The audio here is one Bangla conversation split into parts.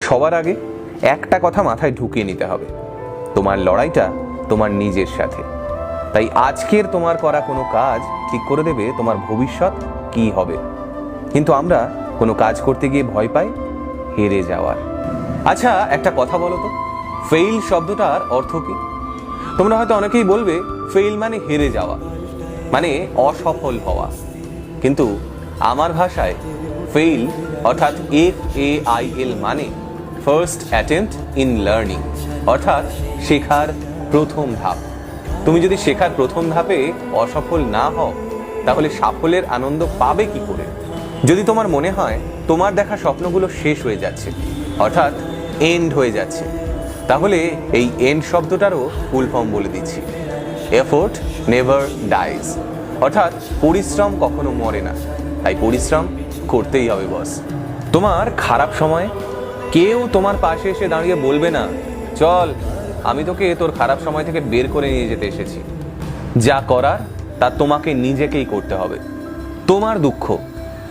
সবার আগে একটা কথা মাথায় ঢুকিয়ে নিতে হবে, তোমার লড়াইটা তোমার নিজের সাথে। তাই আজকের তোমার করা কোনো কাজ ঠিক করে দেবে তোমার ভবিষ্যৎ কি হবে। কিন্তু আমরা কোনো কাজ করতে গিয়ে ভয় পাই হেরে যাওয়ার। আচ্ছা, একটা কথা বলো তো, ফেইল শব্দটার অর্থ কি? তোমরা হয়তো অনেকেই বলবে ফেইল মানে হেরে যাওয়া, মানে অসফল হওয়া। কিন্তু আমার ভাষায় ফেইল অর্থাৎ FAIL মানে ফার্স্ট অ্যাটেম্পট ইন লার্নিং, অর্থাৎ শেখার প্রথম ধাপ। তুমি যদি শেখার প্রথম ধাপে অসফল না হও, তাহলে সাফল্যের আনন্দ পাবে কি করে? যদি তোমার মনে হয় তোমার দেখা স্বপ্নগুলো শেষ হয়ে যাচ্ছে, অর্থাৎ এন্ড হয়ে যাচ্ছে, তাহলে এই এন্ড শব্দটারও ফুল ফর্ম বলে দিচ্ছি, এফোর্ট নেভার ডাইজ, অর্থাৎ পরিশ্রম কখনো মরে না, তাই পরিশ্রম করতেই হবে বস। তোমার খারাপ সময় কেউ তোমার পাশে এসে দাঁড়িয়ে বলবে না, চল আমি তোকে তোর খারাপ সময় থেকে বের করে নিয়ে যেতে এসেছি। যা করার তা তোমাকে নিজেকেই করতে হবে। তোমার দুঃখ,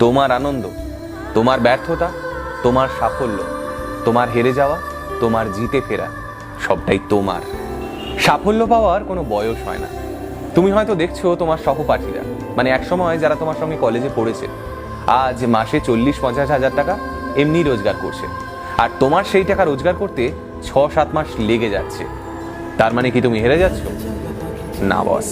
তোমার আনন্দ, তোমার ব্যর্থতা, তোমার সাফল্য, তোমার হেরে যাওয়া, তোমার জিতে ফেরা, সবটাই তোমার। সাফল্য পাওয়ার কোনো বয়স হয় না। তুমি হয়তো দেখছো তোমার সহপাঠীরা, মানে একসময় যারা তোমার সঙ্গে কলেজে পড়েছে, আজ মাসে 40-50 হাজার টাকা এমনি রোজগার করছে, আর তোমার সেই টাকা রোজগার করতে 6-7 মাস লেগে যাচ্ছে। তার মানে কি তুমি হেরে যাচ্ছ? না বস।